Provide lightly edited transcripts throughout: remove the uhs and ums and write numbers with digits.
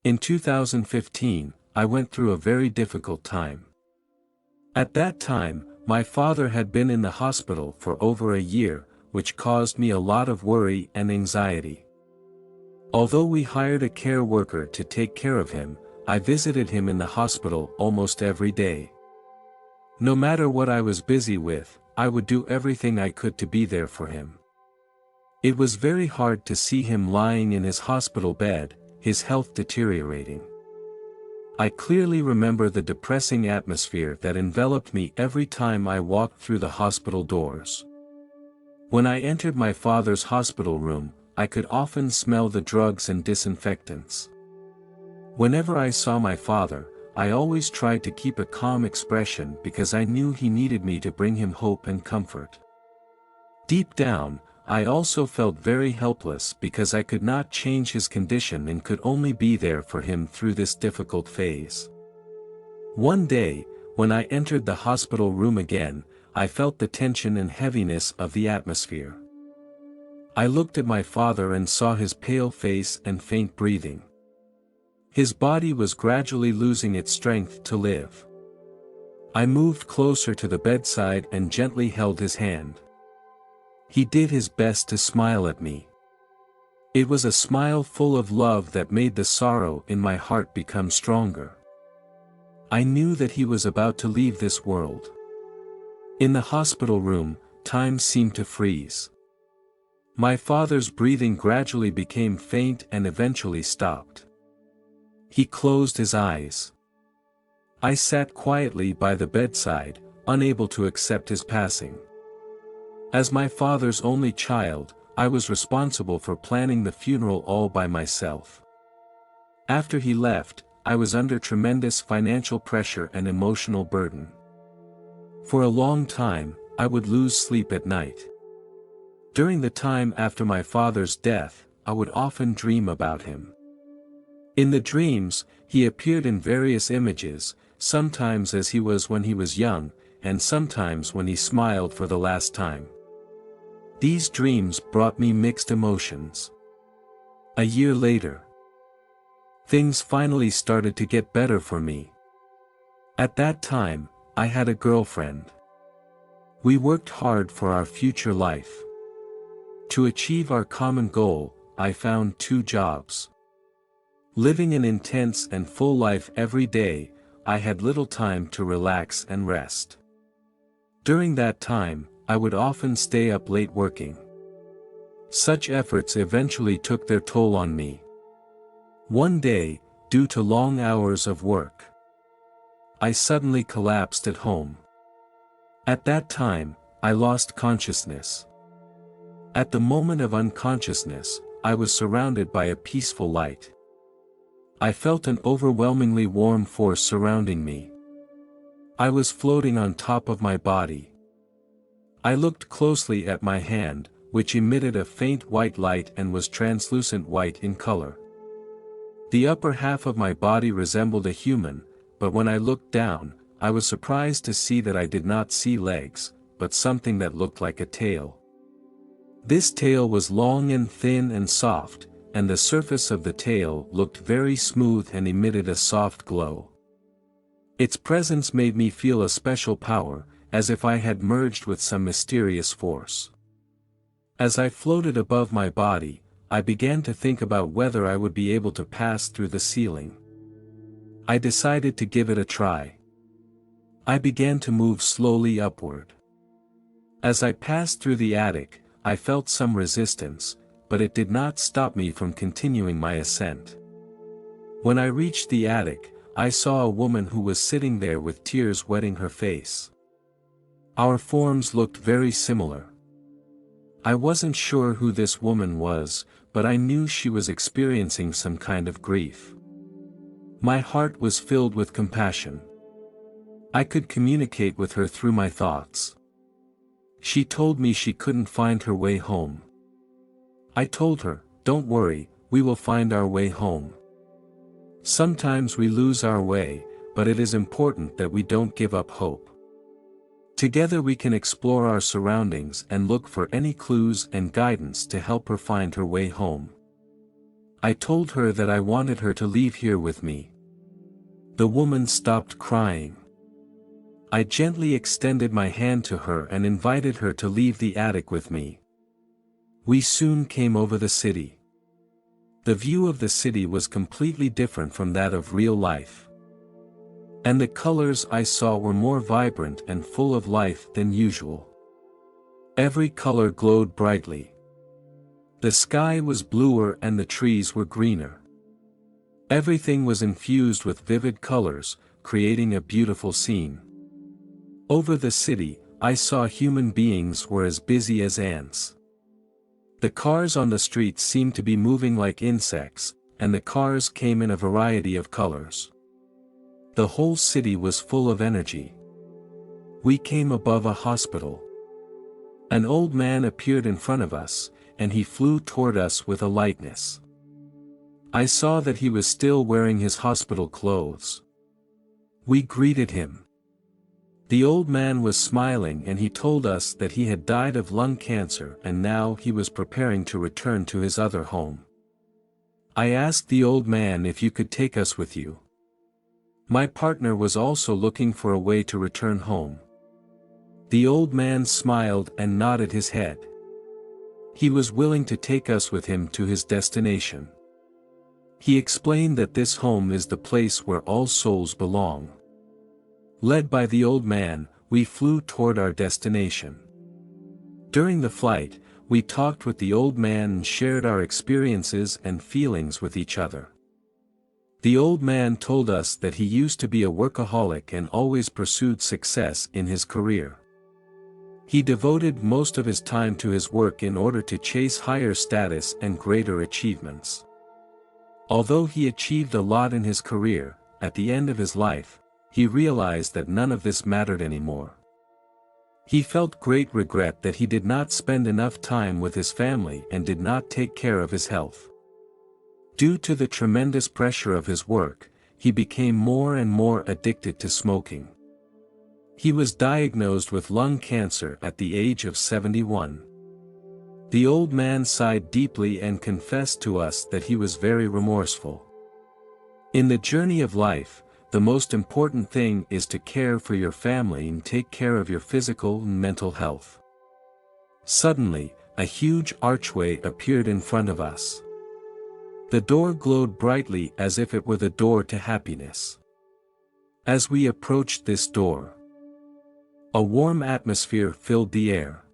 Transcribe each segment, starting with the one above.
In 2015, I went through a very difficult time. At that time, my father had been in the hospital for over a year, which caused me a lot of worry and anxiety. Although we hired a care worker to take care of him, I visited him in the hospital almost every day. No matter what I was busy with, I would do everything I could to be there for him. It was very hard to see him lying in his hospital bed, his health deteriorating. I clearly remember the depressing atmosphere that enveloped me every time I walked through the hospital doors. When I entered my father's hospital room, I could often smell the drugs and disinfectants. Whenever I saw my father, I always tried to keep a calm expression because I knew he needed me to bring him hope and comfort. Deep down, I also felt very helpless because I could not change his condition and could only be there for him through this difficult phase. One day, when I entered the hospital room again, I felt the tension and heaviness of the atmosphere. I looked at my father and saw his pale face and faint breathing. His body was gradually losing its strength to live. I moved closer to the bedside and gently held his hand. He did his best to smile at me. It was a smile full of love that made the sorrow in my heart become stronger. I knew that he was about to leave this world. In the hospital room, time seemed to freeze. My father's breathing gradually became faint and eventually stopped. He closed his eyes. I sat quietly by the bedside, unable to accept his passing. As my father's only child, I was responsible for planning the funeral all by myself. After he left, I was under tremendous financial pressure and emotional burden. For a long time, I would lose sleep at night. During the time after my father's death, I would often dream about him. In the dreams, he appeared in various images, sometimes as he was when he was young, and sometimes when he smiled for the last time. These dreams brought me mixed emotions. A year later, things finally started to get better for me. At that time, I had a girlfriend. We worked hard for our future life. To achieve our common goal, I found 2 jobs. Living an intense and full life every day, I had little time to relax and rest. During that time, I would often stay up late working. Such efforts eventually took their toll on me. One day, due to long hours of work, I suddenly collapsed at home. At that time, I lost consciousness. At the moment of unconsciousness, I was surrounded by a peaceful light. I felt an overwhelmingly warm force surrounding me. I was floating on top of my body. I looked closely at my hand, which emitted a faint white light and was translucent white in color. The upper half of my body resembled a human, but when I looked down, I was surprised to see that I did not see legs, but something that looked like a tail. This tail was long and thin and soft, and the surface of the tail looked very smooth and emitted a soft glow. Its presence made me feel a special power, as if I had merged with some mysterious force. As I floated above my body, I began to think about whether I would be able to pass through the ceiling. I decided to give it a try. I began to move slowly upward. As I passed through the attic, I felt some resistance, but it did not stop me from continuing my ascent. When I reached the attic, I saw a woman who was sitting there with tears wetting her face. Our forms looked very similar. I wasn't sure who this woman was, but I knew she was experiencing some kind of grief. My heart was filled with compassion. I could communicate with her through my thoughts. She told me she couldn't find her way home. I told her, "Don't worry, we will find our way home." Sometimes we lose our way, but it is important that we don't give up hope. Together we can explore our surroundings and look for any clues and guidance to help her find her way home. I told her that I wanted her to leave here with me. The woman stopped crying. I gently extended my hand to her and invited her to leave the attic with me. We soon came over the city. The view of the city was completely different from that of real life. And the colors I saw were more vibrant and full of life than usual. Every color glowed brightly. The sky was bluer and the trees were greener. Everything was infused with vivid colors, creating a beautiful scene. Over the city, I saw human beings were as busy as ants. The cars on the streets seemed to be moving like insects, and the cars came in a variety of colors. The whole city was full of energy. We came above a hospital. An old man appeared in front of us, and he flew toward us with a lightness. I saw that he was still wearing his hospital clothes. We greeted him. The old man was smiling and he told us that he had died of lung cancer and now he was preparing to return to his other home. I asked the old man if you could take us with you. My partner was also looking for a way to return home. The old man smiled and nodded his head. He was willing to take us with him to his destination. He explained that this home is the place where all souls belong. Led by the old man, we flew toward our destination. During the flight, we talked with the old man and shared our experiences and feelings with each other. The old man told us that he used to be a workaholic and always pursued success in his career. He devoted most of his time to his work in order to chase higher status and greater achievements. Although he achieved a lot in his career, at the end of his life, he realized that none of this mattered anymore. He felt great regret that he did not spend enough time with his family and did not take care of his health. Due to the tremendous pressure of his work, he became more and more addicted to smoking. He was diagnosed with lung cancer at the age of 71. The old man sighed deeply and confessed to us that he was very remorseful. In the journey of life, the most important thing is to care for your family and take care of your physical and mental health. Suddenly, a huge archway appeared in front of us. The door glowed brightly as if it were the door to happiness. As we approached this door, a warm atmosphere filled the air.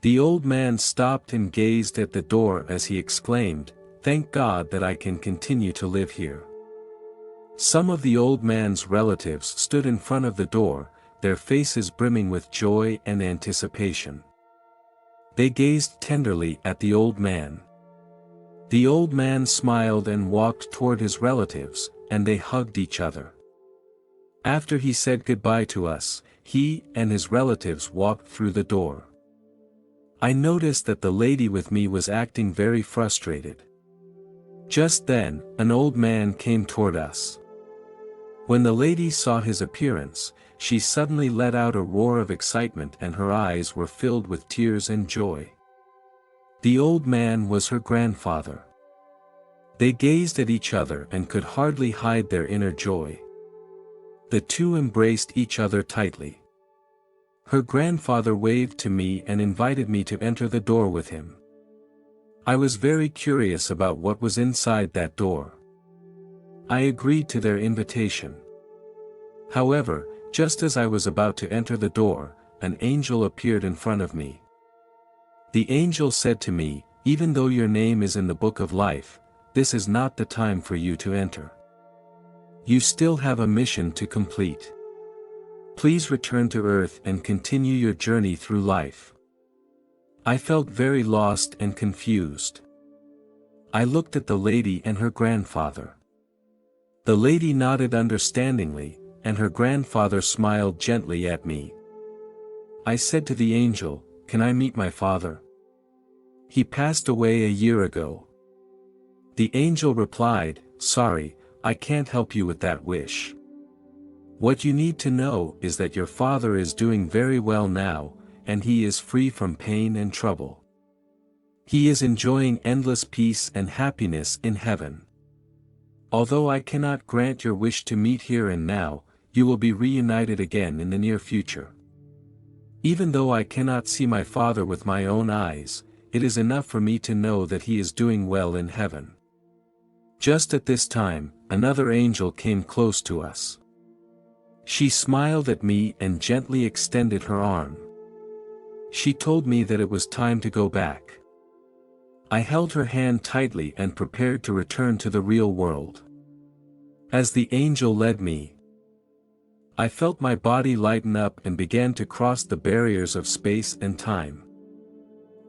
The old man stopped and gazed at the door as he exclaimed, "Thank God that I can continue to live here." Some of the old man's relatives stood in front of the door, their faces brimming with joy and anticipation. They gazed tenderly at the old man. The old man smiled and walked toward his relatives, and they hugged each other. After he said goodbye to us, he and his relatives walked through the door. I noticed that the lady with me was acting very frustrated. Just then, an old man came toward us. When the lady saw his appearance, she suddenly let out a roar of excitement and her eyes were filled with tears and joy. The old man was her grandfather. They gazed at each other and could hardly hide their inner joy. The two embraced each other tightly. Her grandfather waved to me and invited me to enter the door with him. I was very curious about what was inside that door. I agreed to their invitation. However, just as I was about to enter the door, an angel appeared in front of me. The angel said to me, "Even though your name is in the book of life, this is not the time for you to enter. You still have a mission to complete. Please return to Earth and continue your journey through life." I felt very lost and confused. I looked at the lady and her grandfather. The lady nodded understandingly, and her grandfather smiled gently at me. I said to the angel, "Can I meet my father? He passed away a year ago." The angel replied, "Sorry, I can't help you with that wish. What you need to know is that your father is doing very well now, and he is free from pain and trouble. He is enjoying endless peace and happiness in heaven. Although I cannot grant your wish to meet here and now, you will be reunited again in the near future. Even though I cannot see my father with my own eyes, it is enough for me to know that he is doing well in heaven." Just at this time, another angel came close to us. She smiled at me and gently extended her arm. She told me that it was time to go back. I held her hand tightly and prepared to return to the real world. As the angel led me, I felt my body lighten up and began to cross the barriers of space and time.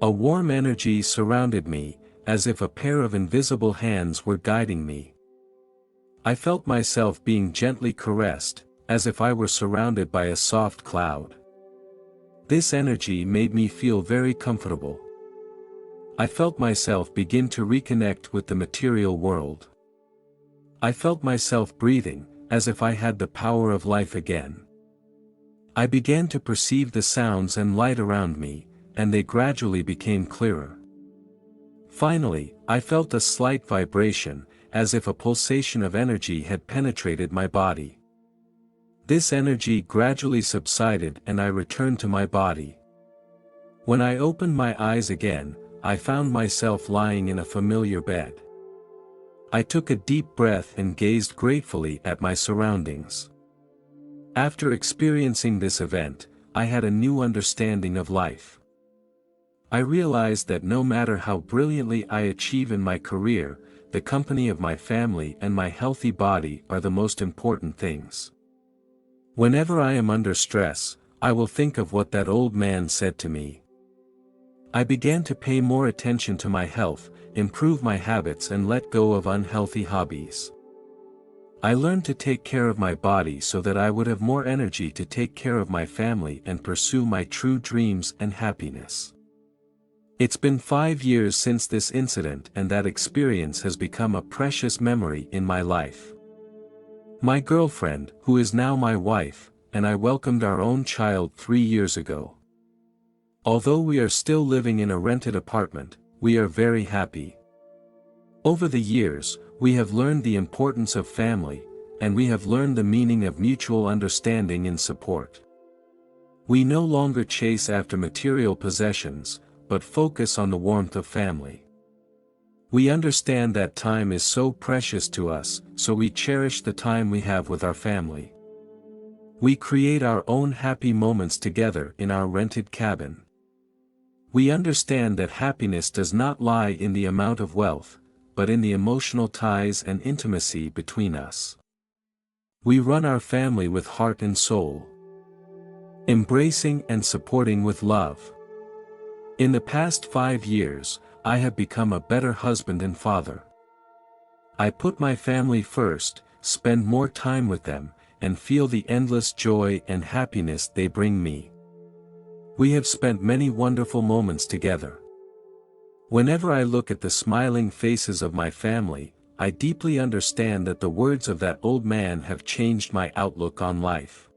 A warm energy surrounded me, as if a pair of invisible hands were guiding me. I felt myself being gently caressed, as if I were surrounded by a soft cloud. This energy made me feel very comfortable. I felt myself begin to reconnect with the material world. I felt myself breathing, as if I had the power of life again. I began to perceive the sounds and light around me, and they gradually became clearer. Finally, I felt a slight vibration, as if a pulsation of energy had penetrated my body. This energy gradually subsided and I returned to my body. When I opened my eyes again, I found myself lying in a familiar bed. I took a deep breath and gazed gratefully at my surroundings. After experiencing this event, I had a new understanding of life. I realized that no matter how brilliantly I achieve in my career, the company of my family and my healthy body are the most important things. Whenever I am under stress, I will think of what that old man said to me. I began to pay more attention to my health, improve my habits and let go of unhealthy hobbies. I learned to take care of my body so that I would have more energy to take care of my family and pursue my true dreams and happiness. It's been 5 years since this incident and that experience has become a precious memory in my life. My girlfriend, who is now my wife, and I welcomed our own child 3 years ago. Although we are still living in a rented apartment, we are very happy. Over the years, we have learned the importance of family, and we have learned the meaning of mutual understanding and support. We no longer chase after material possessions, but focus on the warmth of family. We understand that time is so precious to us, so we cherish the time we have with our family. We create our own happy moments together in our rented cabin. We understand that happiness does not lie in the amount of wealth, but in the emotional ties and intimacy between us. We run our family with heart and soul, embracing and supporting with love. In the past 5 years, I have become a better husband and father. I put my family first, spend more time with them, and feel the endless joy and happiness they bring me. We have spent many wonderful moments together. Whenever I look at the smiling faces of my family, I deeply understand that the words of that old man have changed my outlook on life.